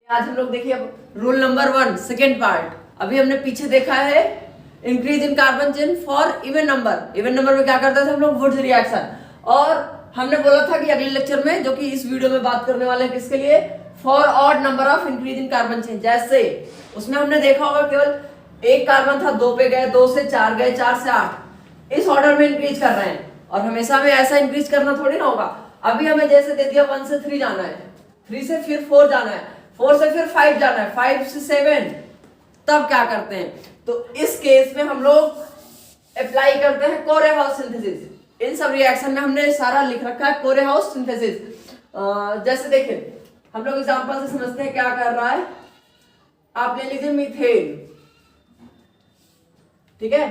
आज हम लोग देखिए अब रूल नंबर 1 सेकेंड पार्ट। अभी हमने पीछे देखा है increase in carbon chain for even number. Even number में क्या करते थे हम लोग, वुड्स रिएक्शन। और हमने बोला था कि अगले लेक्चर में, जो कि इस वीडियो में बात करने वाले हैं, किसके लिए, for odd number of increase in carbon chain. जैसे उसमें हमने देखा होगा केवल एक कार्बन था, 2 पे गए, 2 से 4 गए, 4 से 8, इस ऑर्डर में इंक्रीज कर रहे हैं। और हमेशा में ऐसा इंक्रीज करना थोड़ी ना होगा। अभी हमें जैसे दे दिया 1 से 3 जाना है, 3 से फिर 4 जाना है, 4 से फिर 5 जाना है, 5 से 7, तब क्या करते हैं, तो इस केस में हम लोग अप्लाई करते हैं कोरेहाउस सिंथेसिस। इन सब रिएक्शन में हमने सारा लिख रखा है कोरेहाउस सिंथेसिस। जैसे देखिए हम लोग एग्जांपल से समझते हैं क्या कर रहा है। आप ले लीजिए मीथेन, ठीक है।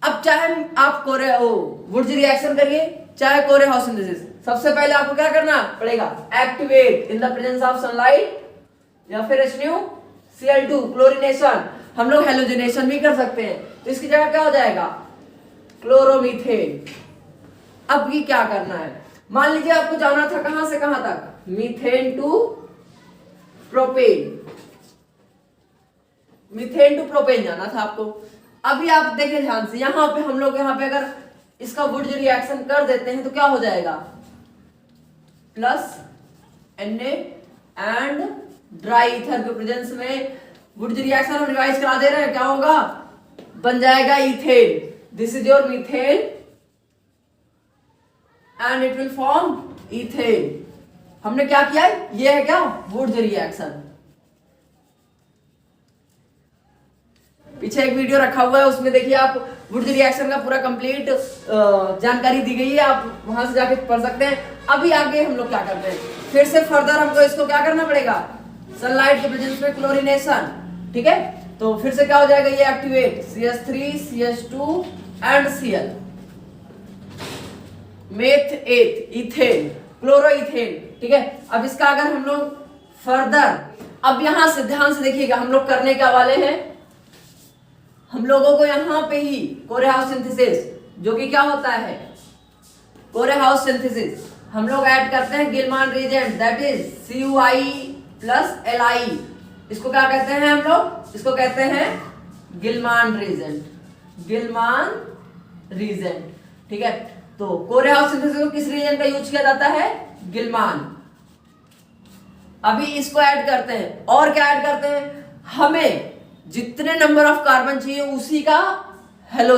अब चाहे आप वुड्स रिएक्शन करिए, चाहे कोरेहाउस सिंथेसिस, सबसे पहले आपको क्या करना पड़ेगा, activate in the presence of sunlight, या फिर HNO, क्लोरीनेशन। हम लोग हेलोजिनेशन भी कर सकते हैं, तो इसकी जगह क्या हो जाएगा, क्लोरोमीथेन। अब ये क्या करना है, मान लीजिए आपको जाना था कहां से कहां तक, methane to propane, methane to propane जाना था आपको। अभी आप देखें ध्यान से, यहां पे हम लोग यहाँ पे अगर इसका वुड्स रिएक्शन कर देते हैं तो क्या हो जाएगा, plus Na and dry ether के प्रेजेंस में वुड्स रिएक्शन हम रिवाइज करा दे रहे हैं, क्या होगा, बन जाएगा ethane. This is your methane and it will form ethane. हमने क्या किया है, ये है क्या, वुड्स रिएक्शन। पीछे एक वीडियो रखा हुआ है, उसमें देखिए आप वुड्स रिएक्शन का पूरा कंप्लीट जानकारी दी गई है, आप वहां से जाके पढ़ सकते हैं। अभी आगे हम लोग क्या करते हैं, फिर से फर्दर हमको इसको क्या करना पड़ेगा, सनलाइट के प्रेजेंस में क्लोरीनेशन, ठीक है। तो फिर से क्या हो जाएगा, ये activate CH3 CH2 and Cl, मेथ 8 इथेन, क्लोरोइथेन, ठीक है। अब इसका अगर हम लोग फर्दर, अब यहां से ध्यान से देखिएगा, हम लोग करने क्या वाले हैं, हम लोगों को यहां पे ही कोरेहाउस सिंथेसिस, जो कि क्या होता है, कोरेहाउस सिंथेसिस, हम लोग ऐड करते हैं Gilman reagent, that is CuI plus Li। इसको क्या कहते हैं हम लोग, इसको कहते हैं गिलमान रिएजेंट, गिलमान रिएजेंट, ठीक है। तो कोरेहाउस सिंथेसिस को किस रिएजेंट का यूज किया जाता है, गिलमान। अभी इसको ऐड करते हैं, और क्या ऐड करते हैं, हमें जितने नंबर ऑफ कार्बन चाहिए उसी का हेलो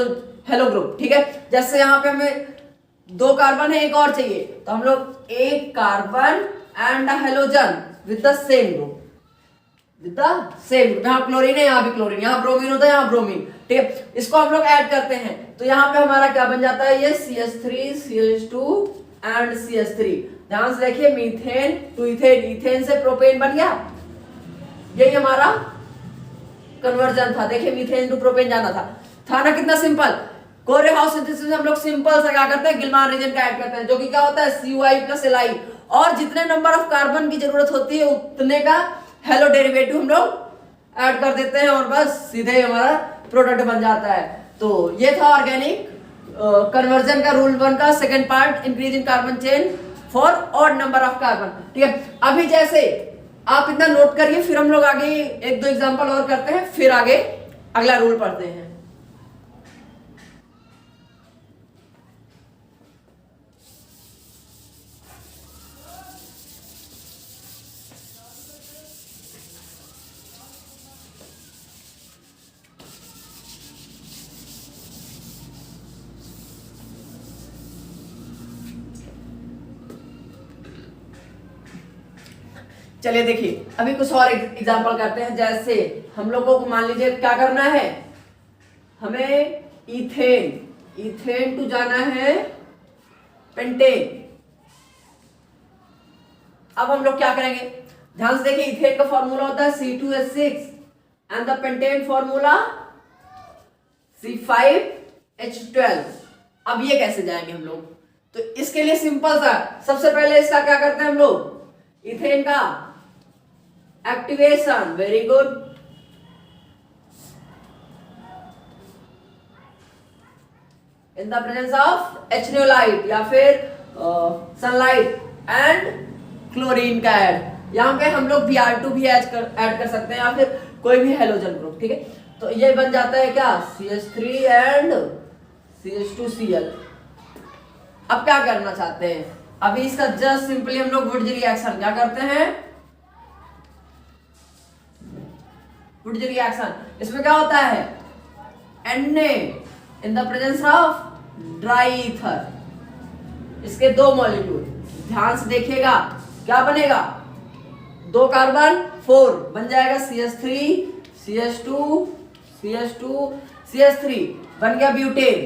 ग्रुप, ठीक है। जैसे यहां पे हमें 2 कार्बन है, एक और चाहिए, तो हम लोग एक carbon and halogen with the same group, with the same group. यहाँ क्लोरीन है, यहाँ भी क्लोरीन, यहाँ ब्रोमीन होता है, यहाँ ब्रोमीन, ठीक है। इसको हम लोग ऐड करते हैं, तो यहाँ पे हमारा क्या बन जाता है, ये CH3 CH2 एंड CH3। ध्यान से देखिए, मीथेन टू इथेन, इथेन से प्रोपेन बन गया, यही हमारा कन्वर्जन था। देखिए मीथेन टू प्रोपेन जाना था ना, कितना सिंपल। कोरेहाउस सिंथेसिस हम लोग सिंपल से क्या करते हैं, गिलमान रिएजेंट का ऐड करते हैं, जो कि क्या होता है, CuI प्लस Li, और जितने नंबर ऑफ कार्बन की जरूरत होती है उतने का हेलो डेरिवेटिव हम लोग ऐड कर देते हैं, और बस सीधे हमारा प्रोडक्ट बन जाता है। तो ये था ऑर्गेनिक कन्वर्जन का रूल 1 का second part, increase in carbon chain for odd number of carbon, ठीक है। अभी जैसे आप इतना नोट करिए, फिर हम लोग आगे 1-2 एग्जांपल और करते हैं, फिर आगे अगला रूल पढ़ते हैं। चलिए देखिए अभी कुछ और एग्जांपल करते हैं। जैसे हम लोगों को मान लीजिए क्या करना है, हमें इथेन टू जाना है पेंटेन। अब हम लोग क्या करेंगे, ध्यान से देखिए, इथेन का फॉर्मूला होता है C2H6 and the pentane formula C5H12। अब ये कैसे जाएंगे हम लोग, तो इसके लिए सिंपल सा, सबसे पहले इसका क्या करते हैं हम लोग, इथेन का activation, very good, in the presence of HNO light या फिर सनलाइट एंड क्लोरीन का ऐड, यहाँ पे हम लोग Br2 भी ऐड कर सकते हैं या फिर कोई भी हेलोजन ग्रुप, ठीक है। तो ये बन जाता है क्या, CH3 एंड CH2Cl। अब क्या करना चाहते हैं, अभी इसका जस्ट सिंपली हम लोग वुडज रिएक्शन क्या करते हैं, वुडज रिएक्शन। इसमें क्या होता है, Na in the presence of dry ether, इसके दो मॉलिक्यूल, ध्यान से देखिएगा क्या बनेगा, 2 कार्बन 4 बन जाएगा CH3 CH2 CH2 CH3 बन गया butane.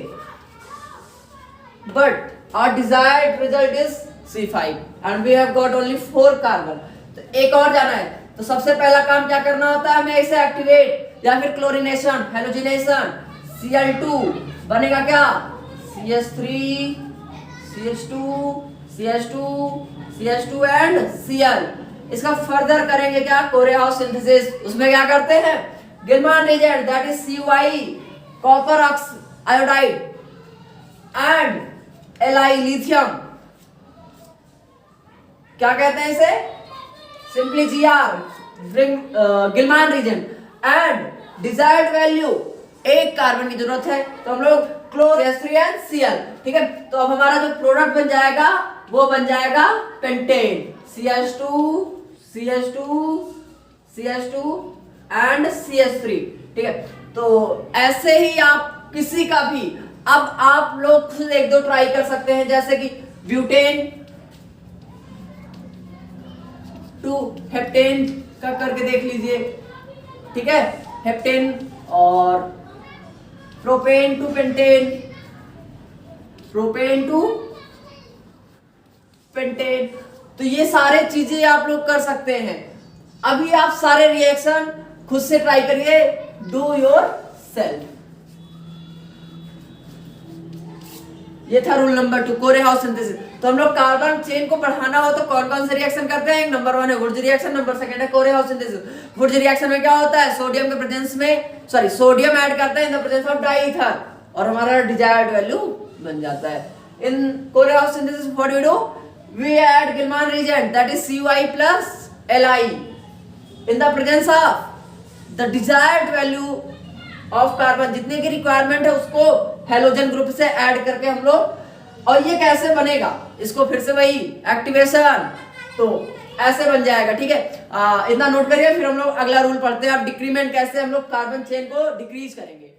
But our desired result is C5 and we have got only 4 carbon. तो एक और जाना है, तो सबसे पहला काम क्या करना होता है, हमें इसे एक्टिवेट या फिर क्लोरीनेशन, हेलोजिनेशन। Cl2 बनेगा क्या, CH3 CH2 CH2 CH2 and Cl। इसका फर्दर करेंगे क्या, कोरेहाउस सिंथेसिस। उसमें क्या करते हैं, Gilman reagent that is CuI copper iodide and Li lithium, क्या कहते हैं इसे, simply Gr, Gilman reagent and desired value, एक कार्बन की जरूरत है, तो हम लोग CH3 एंड Cl, ठीक है। तो अब हमारा जो प्रोडक्ट बन जाएगा वो बन जाएगा pentane, CH2 CH2 CH2 and CH3, ठीक है। तो ऐसे ही आप किसी का भी, अब आप लोग खुद 1-2 ट्राई कर सकते हैं, जैसे कि ब्यूटेन टू हेप्टेन का करके देख लीजिए, ठीक है, हेप्टेन, और propane two pentane, propane two pentane. तो ये सारे चीजें आप लोग कर सकते हैं। अभी आप सारे रिएक्शन खुद से ट्राई करिए, डू योर सेल्फ। ये था रूल नंबर 2, कोरेहाउस सिंथेसिस। तो हम लोग कार्बन चेन को बढ़ाना हो तो कौन कौन से रिएक्शन करते हैं, नंबर 1 है वुडज रिएक्शन, नंबर 2 है कोरेहाउस सिंथेसिस। वुडज रिएक्शन में क्या होता है, सोडियम के प्रेजेंस में, सोडियम ऐड करते हैं in the presence of di ether और हमारा डिजायर्ड वैल्यू बन जाता है। In Corey House synthesis what we do, we add Gilman reagent that is CuI plus Li in the presence of the desired value of carbon, जितने की requirement है उसको halogen group से ऐड करके हम लोग, और ये कैसे बनेगा, इसको फिर से वही एक्टिवेशन, तो ऐसे बन जाएगा, ठीक है। इतना नोट करिए, फिर हम लोग अगला रूल पढ़ते हैं। अब डिक्रीमेंट कैसे हम लोग कार्बन चेन को डिक्रीज करेंगे।